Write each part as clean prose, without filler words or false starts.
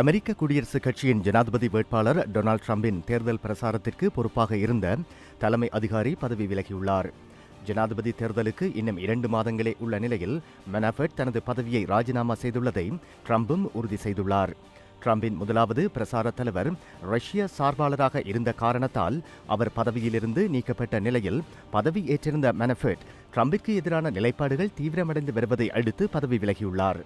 அமெரிக்க குடியரசுக் கட்சியின் ஜனாதிபதி வேட்பாளர் டொனால்ட் ட்ரம்பின் தேர்தல் பிரசாரத்திற்கு பொறுப்பாக இருந்த தலைமை அதிகாரி பதவி விலகியுள்ளார். ஜனாதிபதி தேர்தலுக்கு இன்னும் 2 மாதங்களே உள்ள நிலையில் மனாஃபெட் தனது பதவியை ராஜினாமா செய்துள்ளதை ட்ரம்பும் உறுதி செய்துள்ளார். ட்ரம்பின் முதலாவது பிரசார தலைவர் ரஷ்ய சார்பாளராக இருந்த காரணத்தால் அவர் பதவியிலிருந்து நீக்கப்பட்ட நிலையில் பதவி ஏற்றிருந்த மனாஃபெட் ட்ரம்பிற்கு எதிரான நிலைப்பாடுகள் தீவிரமடைந்து வருவதை அடுத்து பதவி விலகியுள்ளார்.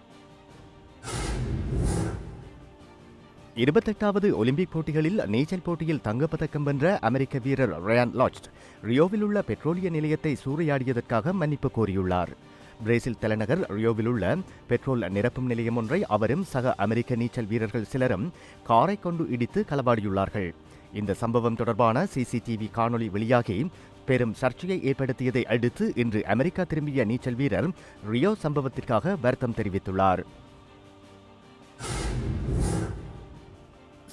28வது ஒலிம்பிக் போட்டிகளில் நீச்சல் போட்டியில் தங்கப்பதக்கம் வென்ற அமெரிக்க வீரர் ரயான் லாச்ட் ரியோவில் உள்ள பெட்ரோலிய நிலையத்தை சூறையாடியதற்காக மன்னிப்பு கோரியுள்ளார். பிரேசில் தலைநகர் ரியோவில் உள்ள பெட்ரோல் நிரப்பும் நிலையம் ஒன்றை அவரும் சக அமெரிக்க நீச்சல் வீரர்கள் சிலரும் காரை கொண்டு இடித்து களவாடியுள்ளார்கள். இந்த சம்பவம் தொடர்பான சிசிடிவி காணொலி வெளியாகி பெரும் சர்ச்சையை ஏற்படுத்தியதை அடுத்து இன்று அமெரிக்கா திரும்பிய நீச்சல் வீரர் ரியோ சம்பவத்திற்காக வருத்தம் தெரிவித்துள்ளார்.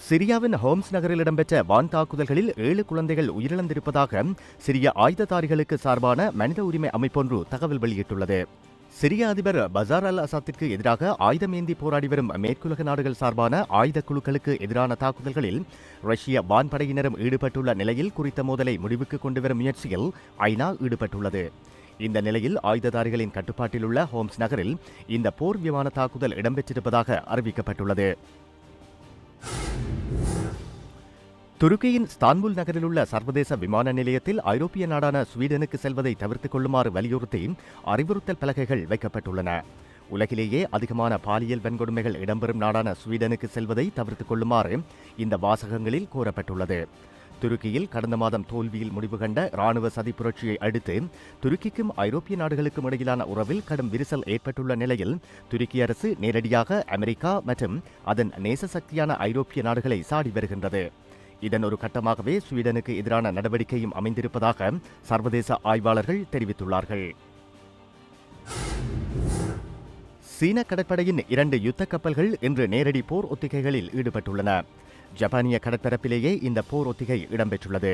சிரியாவின் ஹோம்ஸ் நகரில் இடம்பெற்ற வான் தாக்குதல்களில் 7 குழந்தைகள் உயிரிழந்திருப்பதாக சிரிய ஆயுததாரிகளுக்கு சார்பான மனித உரிமை அமைப்பொன்று தகவல் வெளியிட்டுள்ளது. சிரிய அதிபர் பசார் அல் அசாத்திற்கு எதிராக ஆயுதமேந்தி போராடி வரும் மேற்குலக நாடுகள் சார்பான ஆயுத குழுக்களுக்கு எதிரான தாக்குதல்களில் ரஷ்ய வான்படையினரும் ஈடுபட்டுள்ள நிலையில் குறித்த மோதலை முடிவுக்கு கொண்டுவரும் முயற்சியில் ஐநா ஈடுபட்டுள்ளது. இந்த நிலையில் ஆயுததாரிகளின் கட்டுப்பாட்டில் உள்ள ஹோம்ஸ் நகரில் இந்த போர் விமான தாக்குதல் இடம்பெற்றிருப்பதாக அறிவிக்கப்பட்டுள்ளது. துருக்கியின் ஸ்தான்புல் நகரில் உள்ள சர்வதேச விமான நிலையத்தில் ஐரோப்பிய நாடான ஸ்வீடனுக்கு செல்வதை தவிர்த்துக் கொள்ளுமாறு வலியுறுத்தி அறிவுறுத்தல் பலகைகள் வைக்கப்பட்டுள்ளன. உலகிலேயே அதிகமான பாலியல் வன்கொடுமைகள் இடம்பெறும் நாடான ஸ்வீடனுக்கு செல்வதை தவிர்த்துக் கொள்ளுமாறு இந்த வாசகங்களில் கூறப்பட்டுள்ளது. துருக்கியில் கடந்த மாதம் தோல்வியில் முடிவு கண்ட இராணுவ சதி புரட்சியை அடுத்து துருக்கிக்கும் ஐரோப்பிய நாடுகளுக்கும் இடையிலான உறவில் கடும் விரிசல் ஏற்பட்டுள்ள நிலையில் துருக்கி அரசு நேரடியாக அமெரிக்கா மற்றும் அதன் நேச சக்தியான ஐரோப்பிய நாடுகளை சாடி வருகின்றது. இதன் ஒரு கட்டமாகவே ஸ்வீடனுக்கு எதிரான நடவடிக்கையும் அமைந்திருப்பதாக சர்வதேச ஆய்வாளர்கள் தெரிவித்துள்ளார்கள். சீன கடற்படையின் 2 யுத்த கப்பல்கள் இன்று நேரடி போர் ஒத்திகைகளில் ஈடுபட்டுள்ளன. ஜப்பானிய கடற்பரப்பிலேயே இந்த போர் ஒத்திகை இடம்பெற்றுள்ளது.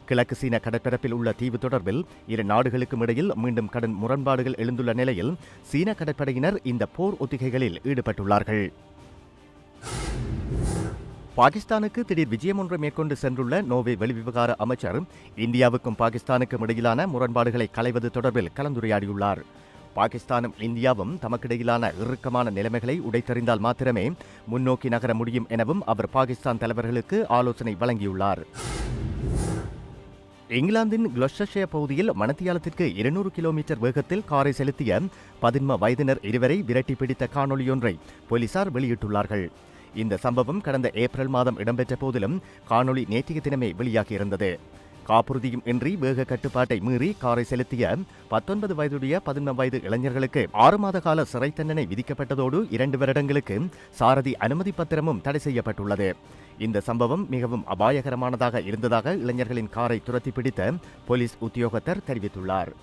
கிழக்கு சீன கடற்பரப்பில் உள்ள தீவு தொடர்பில் இரு நாடுகளுக்கும் இடையில் மீண்டும் கடும் முரண்பாடுகள் எழுந்துள்ள நிலையில் சீன கடற்படையினர் இந்த போர் ஒத்திகைகளில் ஈடுபட்டுள்ளார்கள். பாகிஸ்தானுக்கு திடீர் விஜயம் ஒன்றை மேற்கொண்டு சென்றுள்ள நோர்வே வெளிவிவகார அமைச்சர் இந்தியாவுக்கும் பாகிஸ்தானுக்கும் இடையிலான முரண்பாடுகளை களைவது தொடர்பில் கலந்துரையாடியுள்ளார். பாகிஸ்தானும் இந்தியாவும் தமக்கிடையிலான இறுக்கமான நிலைமைகளை உடைத்தறிந்தால் மாத்திரமே முன்னோக்கி நகர முடியும் எனவும் அவர் பாகிஸ்தான் தலைவர்களுக்கு ஆலோசனை வழங்கியுள்ளார். இங்கிலாந்தின் குளோஸ்டர்ஷயர் பகுதியில் மணித்தியாலத்திற்கு 200 கிலோமீட்டர் வேகத்தில் காரை செலுத்திய 11 வயதினர் இருவரை விரட்டி பிடித்த காணொலியொன்றை போலீசார் வெளியிட்டுள்ளார்கள். இந்த சம்பவம் கடந்த ஏப்ரல் மாதம் இடம்பெற்ற போதிலும் காணொலி நேற்றைய தினமே வெளியாகியிருந்தது. காப்புறுதியும் இன்றி வேக கட்டுப்பாட்டை மீறி காரை செலுத்திய 19 வயதுடைய 11 வயது இளைஞர்களுக்கு 6 மாத கால சிறை தண்டனை விதிக்கப்பட்டதோடு 2 வருடங்களுக்கு சாரதி அனுமதி பத்திரமும் தடை செய்யப்பட்டுள்ளது. இந்த சம்பவம் மிகவும் அபாயகரமானதாக இருந்ததாக இளைஞர்களின் காரை துரத்தி பிடித்த போலீஸ் உத்தியோகத்தர் தெரிவித்துள்ளார்.